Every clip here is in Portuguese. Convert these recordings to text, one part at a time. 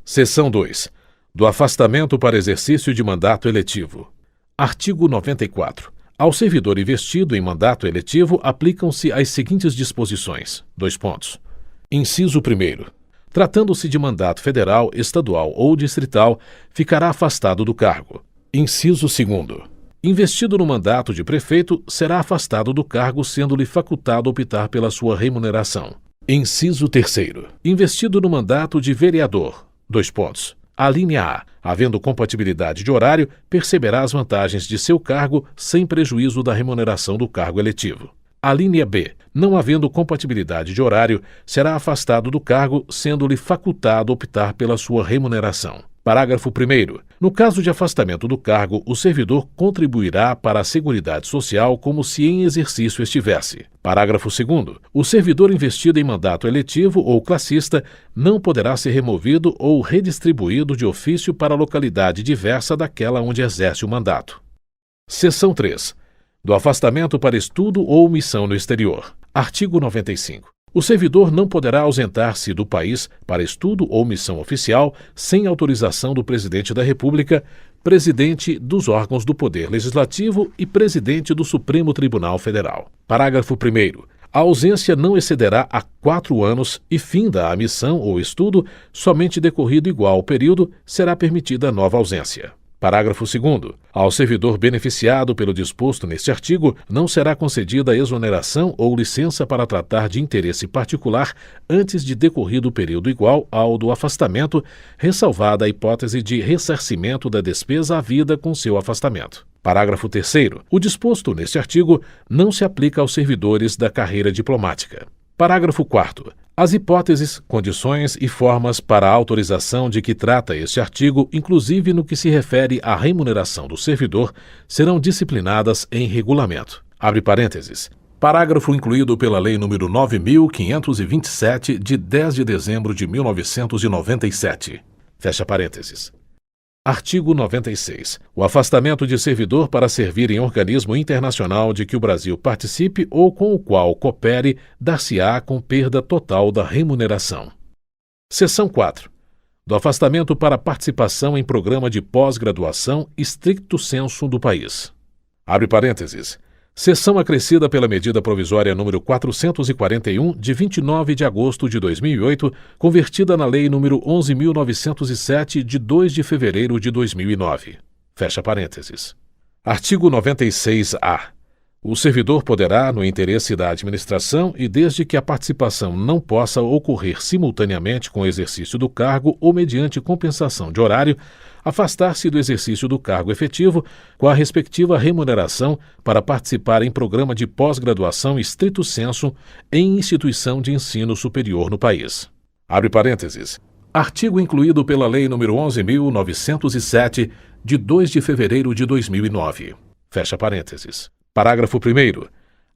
Seção 2. Do afastamento para exercício de mandato eletivo. Artigo 94. Ao servidor investido em mandato eletivo aplicam-se as seguintes disposições. Inciso 1º. Tratando-se de mandato federal, estadual ou distrital, ficará afastado do cargo. Inciso 2º. Investido no mandato de prefeito, será afastado do cargo, sendo-lhe facultado optar pela sua remuneração. Inciso 3º. Investido no mandato de vereador. Alínea A. Havendo compatibilidade de horário, perceberá as vantagens de seu cargo sem prejuízo da remuneração do cargo eletivo. Alínea B. Não havendo compatibilidade de horário, será afastado do cargo, sendo-lhe facultado optar pela sua remuneração. Parágrafo 1º. No caso de afastamento do cargo, o servidor contribuirá para a Seguridade Social como se em exercício estivesse. Parágrafo 2º. O servidor investido em mandato eletivo ou classista não poderá ser removido ou redistribuído de ofício para localidade diversa daquela onde exerce o mandato. Seção 3. Do afastamento para estudo ou missão no exterior. Artigo 95. O servidor não poderá ausentar-se do país para estudo ou missão oficial sem autorização do Presidente da República, presidente dos órgãos do Poder Legislativo e presidente do Supremo Tribunal Federal. Parágrafo 1º. A ausência não excederá a 4 anos e finda a missão ou estudo, somente decorrido igual período, será permitida nova ausência. Parágrafo 2º. Ao servidor beneficiado pelo disposto neste artigo, não será concedida exoneração ou licença para tratar de interesse particular antes de decorrido período igual ao do afastamento, ressalvada a hipótese de ressarcimento da despesa havida com seu afastamento. Parágrafo 3º. O disposto neste artigo não se aplica aos servidores da carreira diplomática. Parágrafo 4º. As hipóteses, condições e formas para a autorização de que trata este artigo, inclusive no que se refere à remuneração do servidor, serão disciplinadas em regulamento. Abre parênteses. Parágrafo incluído pela Lei nº 9.527, de 10 de dezembro de 1997. Fecha parênteses. Artigo 96. O afastamento de servidor para servir em organismo internacional de que o Brasil participe ou com o qual coopere dar-se-á com perda total da remuneração. Seção 4. Do afastamento para participação em programa de pós-graduação stricto sensu do país. Abre parênteses. Seção acrescida pela medida provisória número 441, de 29 de agosto de 2008, convertida na Lei nº 11.907, de 2 de fevereiro de 2009. Fecha parênteses. Artigo 96-A. O servidor poderá, no interesse da administração e desde que a participação não possa ocorrer simultaneamente com o exercício do cargo ou mediante compensação de horário, afastar-se do exercício do cargo efetivo com a respectiva remuneração para participar em programa de pós-graduação stricto sensu em instituição de ensino superior no país. Abre parênteses. Artigo incluído pela Lei nº 11.907, de 2 de fevereiro de 2009. Fecha parênteses. Parágrafo 1º.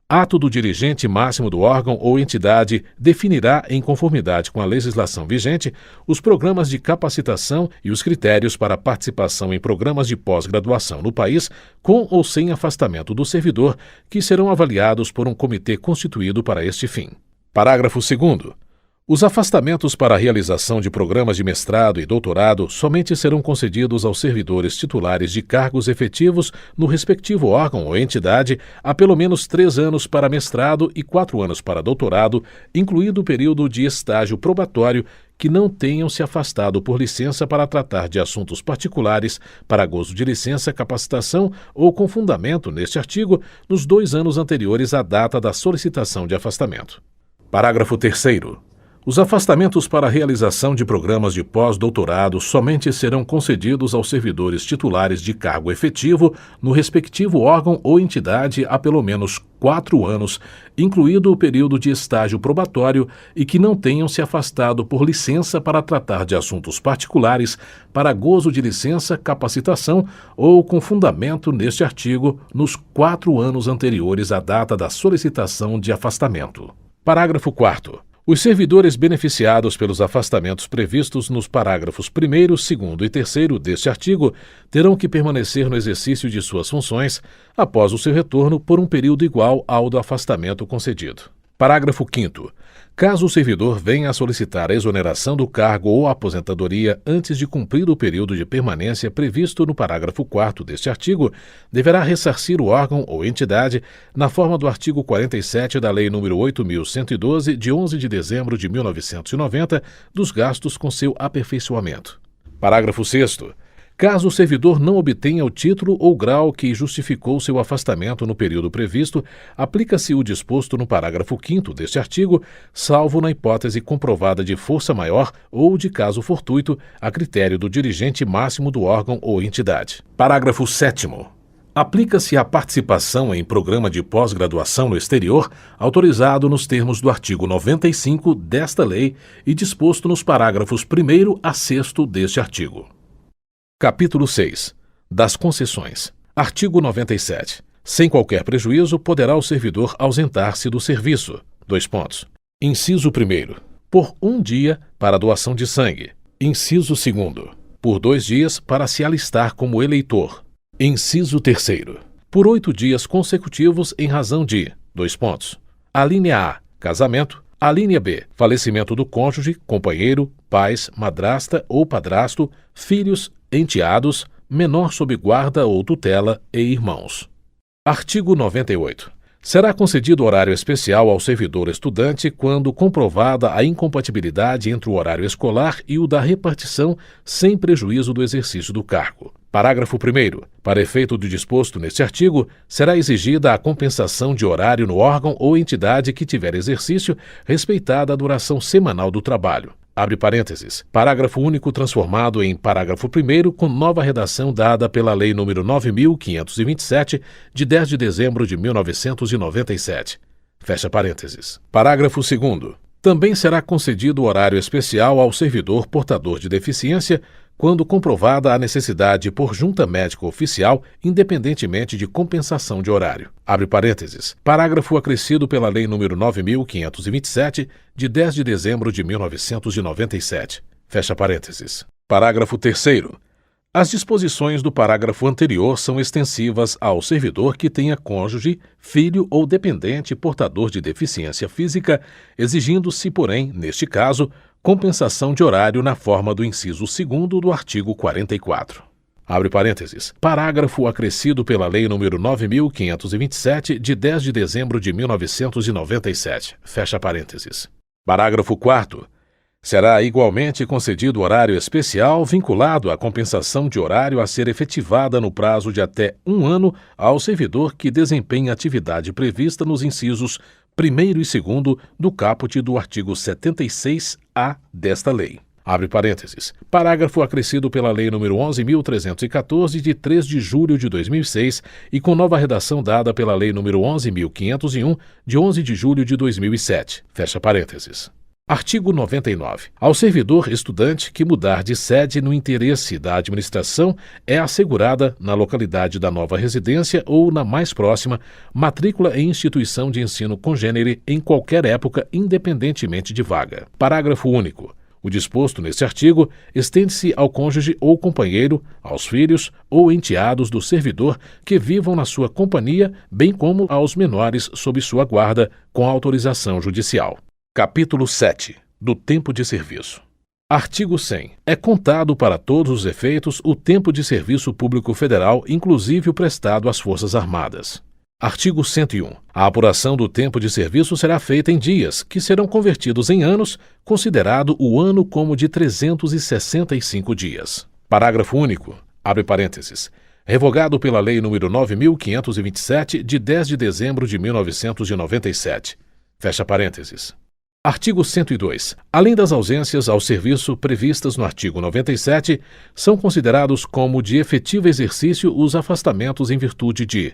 Ato do dirigente máximo do órgão ou entidade definirá, em conformidade com a legislação vigente, os programas de capacitação e os critérios para participação em programas de pós-graduação no país, com ou sem afastamento do servidor, que serão avaliados por um comitê constituído para este fim. Parágrafo 2º. Os afastamentos para a realização de programas de mestrado e doutorado somente serão concedidos aos servidores titulares de cargos efetivos no respectivo órgão ou entidade há pelo menos 3 anos para mestrado e 4 anos para doutorado, incluído o período de estágio probatório, que não tenham se afastado por licença para tratar de assuntos particulares para gozo de licença, capacitação ou com fundamento neste artigo nos 2 anos anteriores à data da solicitação de afastamento. Parágrafo 3º. Os afastamentos para a realização de programas de pós-doutorado somente serão concedidos aos servidores titulares de cargo efetivo no respectivo órgão ou entidade há pelo menos 4 anos, incluído o período de estágio probatório, e que não tenham se afastado por licença para tratar de assuntos particulares para gozo de licença, capacitação ou com fundamento neste artigo nos 4 anos anteriores à data da solicitação de afastamento. Parágrafo 4º. Os servidores beneficiados pelos afastamentos previstos nos parágrafos 1º, 2º e 3º deste artigo terão que permanecer no exercício de suas funções após o seu retorno por um período igual ao do afastamento concedido. Parágrafo 5º. Caso o servidor venha a solicitar a exoneração do cargo ou aposentadoria antes de cumprido o período de permanência previsto no parágrafo 4º deste artigo, deverá ressarcir o órgão ou entidade na forma do artigo 47 da Lei nº 8.112, de 11 de dezembro de 1990, dos gastos com seu aperfeiçoamento. Parágrafo 6º. Caso o servidor não obtenha o título ou grau que justificou seu afastamento no período previsto, aplica-se o disposto no parágrafo 5º deste artigo, salvo na hipótese comprovada de força maior ou de caso fortuito, a critério do dirigente máximo do órgão ou entidade. Parágrafo 7º. Aplica-se a participação em programa de pós-graduação no exterior, autorizado nos termos do artigo 95 desta lei e disposto nos parágrafos 1º a 6º deste artigo. Capítulo 6. Das concessões. Artigo 97. Sem qualquer prejuízo, poderá o servidor ausentar-se do serviço. Inciso 1º. Por 1 dia para doação de sangue. Inciso 2º. Por 2 dias para se alistar como eleitor. Inciso 3º. Por 8 dias consecutivos em razão de: alínea A. Casamento. Alínea B. Falecimento do cônjuge, companheiro, pais, madrasta ou padrasto, filhos, enteados, menor sob guarda ou tutela e irmãos. Artigo 98. Será concedido horário especial ao servidor estudante quando comprovada a incompatibilidade entre o horário escolar e o da repartição, sem prejuízo do exercício do cargo. Parágrafo 1º. Para efeito do disposto neste artigo, será exigida a compensação de horário no órgão ou entidade que tiver exercício, respeitada a duração semanal do trabalho. Abre parênteses. Parágrafo único transformado em parágrafo 1º com nova redação dada pela Lei nº 9.527, de 10 de dezembro de 1997. Fecha parênteses. Parágrafo 2º. Também será concedido horário especial ao servidor portador de deficiência quando comprovada a necessidade por junta médica oficial, independentemente de compensação de horário. Abre parênteses. Parágrafo acrescido pela Lei nº 9.527, de 10 de dezembro de 1997. Fecha parênteses. Parágrafo 3º. As disposições do parágrafo anterior são extensivas ao servidor que tenha cônjuge, filho ou dependente portador de deficiência física, exigindo-se, porém, neste caso, compensação de horário na forma do inciso 2º do artigo 44. Abre parênteses. Parágrafo acrescido pela Lei nº 9.527, de 10 de dezembro de 1997. Fecha parênteses. Parágrafo 4º. Será igualmente concedido horário especial vinculado à compensação de horário a ser efetivada no prazo de até 1 ano ao servidor que desempenhe atividade prevista nos incisos 1º e 2º do caput do artigo 76-A desta lei. Abre parênteses. Parágrafo acrescido pela Lei nº 11.314, de 3 de julho de 2006 e com nova redação dada pela Lei nº 11.501, de 11 de julho de 2007. Fecha parênteses. Artigo 99. Ao servidor estudante que mudar de sede no interesse da administração, é assegurada, na localidade da nova residência ou na mais próxima, matrícula em instituição de ensino congênere em qualquer época, independentemente de vaga. Parágrafo único. O disposto neste artigo estende-se ao cônjuge ou companheiro, aos filhos ou enteados do servidor que vivam na sua companhia, bem como aos menores sob sua guarda, com autorização judicial. Capítulo 7. Do tempo de serviço. Artigo 100. É contado para todos os efeitos o tempo de serviço público federal, inclusive o prestado às Forças Armadas. Artigo 101. A apuração do tempo de serviço será feita em dias, que serão convertidos em anos, considerado o ano como de 365 dias. Parágrafo único. Abre parênteses. Revogado pela Lei nº 9.527, de 10 de dezembro de 1997. Fecha parênteses. Artigo 102. Além das ausências ao serviço previstas no artigo 97, são considerados como de efetivo exercício os afastamentos em virtude de: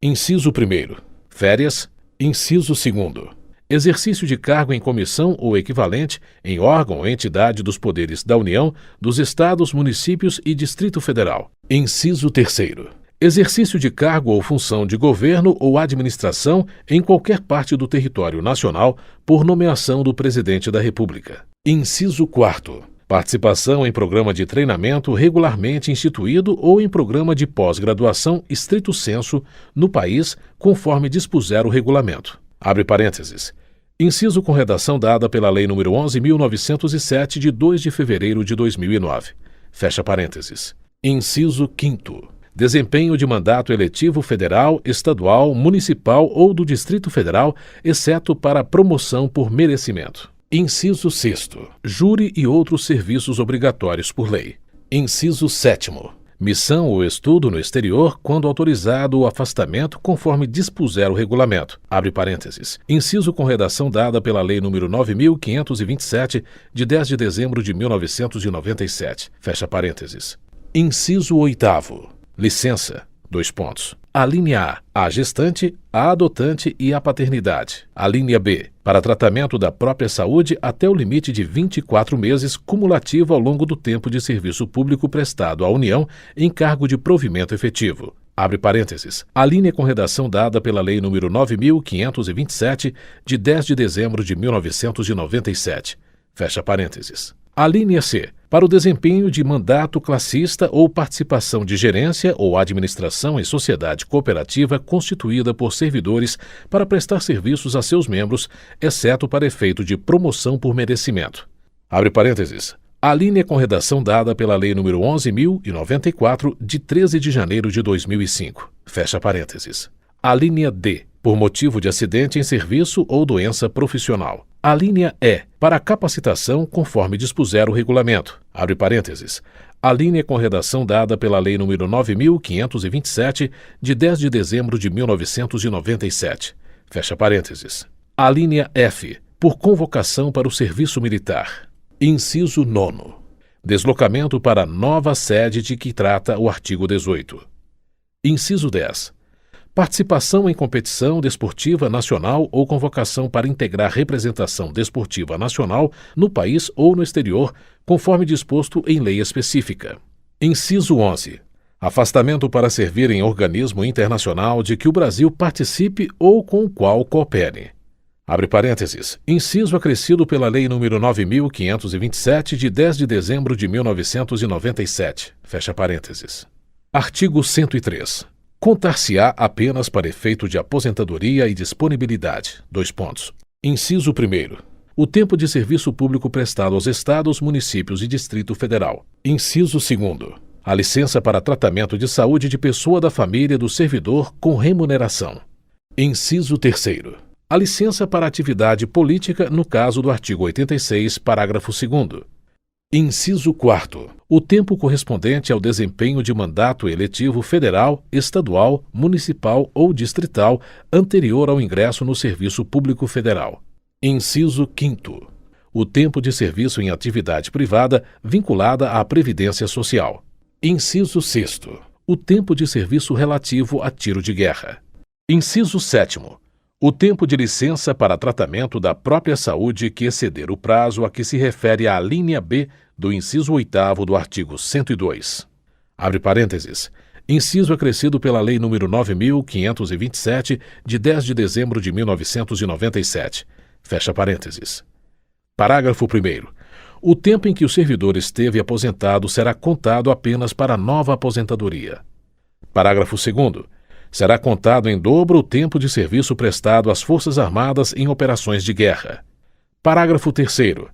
Inciso 1º. Férias. Inciso 2º. Exercício de cargo em comissão ou equivalente em órgão ou entidade dos poderes da União, dos Estados, municípios e Distrito Federal. Inciso 3º. Exercício de cargo ou função de governo ou administração em qualquer parte do território nacional por nomeação do Presidente da República. Inciso 4º. Participação em programa de treinamento regularmente instituído ou em programa de pós-graduação estrito sensu no país, conforme dispuser o regulamento. Abre parênteses. Inciso com redação dada pela Lei nº 11.907, de 2 de fevereiro de 2009. Fecha parênteses. Inciso quinto. Desempenho de mandato eletivo federal, estadual, municipal ou do Distrito Federal, exceto para promoção por merecimento. Inciso sexto. Júri e outros serviços obrigatórios por lei. Inciso sétimo. Missão ou estudo no exterior quando autorizado o afastamento conforme dispuser o regulamento. Abre parênteses. Inciso com redação dada pela Lei nº 9.527, de 10 de dezembro de 1997. Fecha parênteses. Inciso oitavo. Licença. Dois pontos. Alínea A gestante, a adotante e a paternidade. Alínea B. Para tratamento da própria saúde até o limite de 24 meses cumulativo ao longo do tempo de serviço público prestado à União em cargo de provimento efetivo. Abre parênteses. Alínea com redação dada pela Lei nº 9.527, de 10 de dezembro de 1997. Fecha parênteses. Alínea C. Para o desempenho de mandato classista ou participação de gerência ou administração em sociedade cooperativa constituída por servidores para prestar serviços a seus membros, exceto para efeito de promoção por merecimento. Abre parênteses. Alínea com redação dada pela Lei nº 11.094, de 13 de janeiro de 2005. Fecha parênteses. Alínea D. Por motivo de acidente em serviço ou doença profissional. Alínea E. Para capacitação conforme dispuser o regulamento. Abre parênteses. Alínea com redação dada pela Lei nº 9.527, de 10 de dezembro de 1997. Fecha parênteses. Alínea F. Por convocação para o serviço militar. Inciso 9º. Deslocamento para nova sede de que trata o artigo 18. Inciso 10. Participação em competição desportiva nacional ou convocação para integrar representação desportiva nacional no país ou no exterior, conforme disposto em lei específica. Inciso 11. Afastamento para servir em organismo internacional de que o Brasil participe ou com o qual coopere. Abre parênteses. Inciso acrescido pela Lei nº 9.527, de 10 de dezembro de 1997. Fecha parênteses. Artigo 103. Contar-se-á apenas para efeito de aposentadoria e disponibilidade. Dois pontos. Inciso 1º. O tempo de serviço público prestado aos Estados, municípios e Distrito Federal. Inciso 2º. A licença para tratamento de saúde de pessoa da família do servidor com remuneração. Inciso 3º. A licença para atividade política no caso do artigo 86, parágrafo 2º. Inciso 4º. O tempo correspondente ao desempenho de mandato eletivo federal, estadual, municipal ou distrital anterior ao ingresso no serviço público federal. Inciso 5º. O tempo de serviço em atividade privada vinculada à Previdência Social. Inciso 6º. O tempo de serviço relativo a tiro de guerra. Inciso 7º. O tempo de licença para tratamento da própria saúde que exceder o prazo a que se refere a alínea B do inciso 8º do artigo 102. Abre parênteses. Inciso acrescido pela Lei nº 9.527, de 10 de dezembro de 1997. Fecha parênteses. Parágrafo 1º. O tempo em que o servidor esteve aposentado será contado apenas para nova aposentadoria. Parágrafo 2º. Será contado em dobro o tempo de serviço prestado às Forças Armadas em operações de guerra. Parágrafo 3º.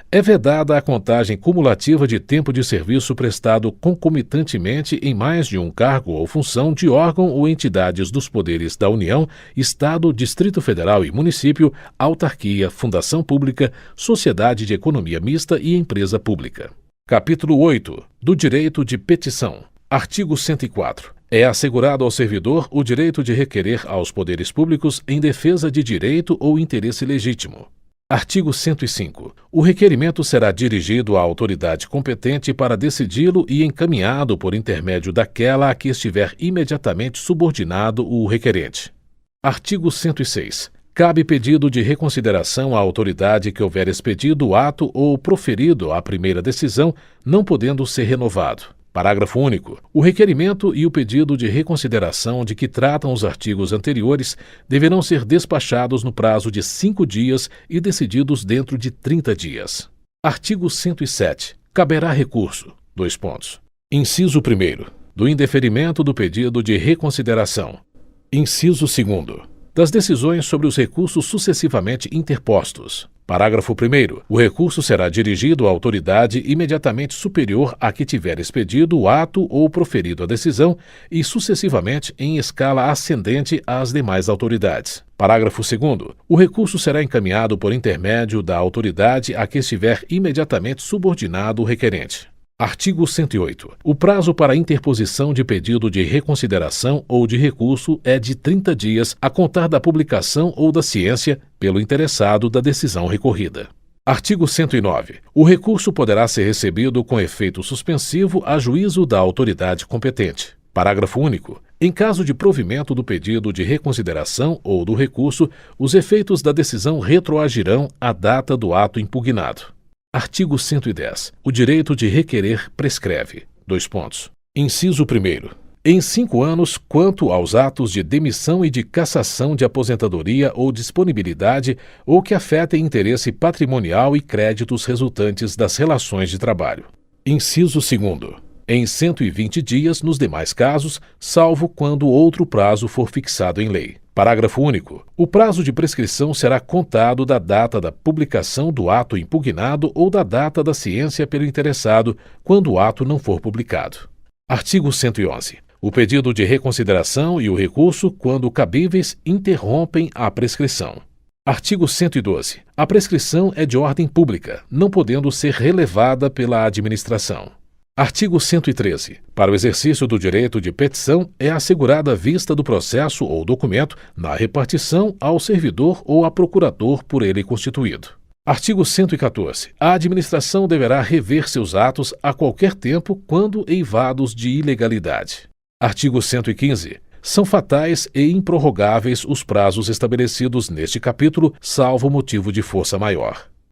É vedada a contagem cumulativa de tempo de serviço prestado concomitantemente em mais de um cargo ou função de órgão ou entidades dos poderes da União, Estado, Distrito Federal e Município, autarquia, fundação pública, sociedade de economia mista e empresa pública. Capítulo 8. Do direito de petição. Artigo 104. É assegurado ao servidor o direito de requerer aos poderes públicos em defesa de direito ou interesse legítimo. Artigo 105. O requerimento será dirigido à autoridade competente para decidi-lo e encaminhado por intermédio daquela a que estiver imediatamente subordinado o requerente. Artigo 106. Cabe pedido de reconsideração à autoridade que houver expedido o ato ou proferido a primeira decisão, não podendo ser renovado. Parágrafo único. O requerimento e o pedido de reconsideração de que tratam os artigos anteriores deverão ser despachados no prazo de 5 dias e decididos dentro de 30 dias. Artigo 107. Caberá recurso. Dois pontos. Inciso 1º. Do indeferimento do pedido de reconsideração. Inciso 2º. das decisões sobre os recursos sucessivamente interpostos. Parágrafo 1º. O recurso será dirigido à autoridade imediatamente superior à que tiver expedido o ato ou proferido a decisão e sucessivamente em escala ascendente às demais autoridades. Parágrafo 2º. O recurso será encaminhado por intermédio da autoridade a que estiver imediatamente subordinado o requerente. Artigo 108. O prazo para interposição de pedido de reconsideração ou de recurso é de 30 dias a contar da publicação ou da ciência, pelo interessado, da decisão recorrida. Artigo 109. O recurso poderá ser recebido com efeito suspensivo a juízo da autoridade competente. Parágrafo único. Em caso de provimento do pedido de reconsideração ou do recurso, os efeitos da decisão retroagirão à data do ato impugnado. Artigo 110. O direito de requerer prescreve. Inciso 1º. Em 5 anos, quanto aos atos de demissão e de cassação de aposentadoria ou disponibilidade ou que afetem interesse patrimonial e créditos resultantes das relações de trabalho. Inciso 2º. Em 120 dias nos demais casos, salvo quando outro prazo for fixado em lei. Parágrafo único. O prazo de prescrição será contado da data da publicação do ato impugnado ou da data da ciência pelo interessado, quando o ato não for publicado. Artigo 111. O pedido de reconsideração e o recurso, quando cabíveis, interrompem a prescrição. Artigo 112. A prescrição é de ordem pública, não podendo ser relevada pela administração. Artigo 113. Para o exercício do direito de petição, é assegurada a vista do processo ou documento na repartição ao servidor ou a procurador por ele constituído. Artigo 114. A administração deverá rever seus atos a qualquer tempo quando eivados de ilegalidade. Artigo 115. São fatais e improrrogáveis os prazos estabelecidos neste capítulo, salvo motivo de força maior.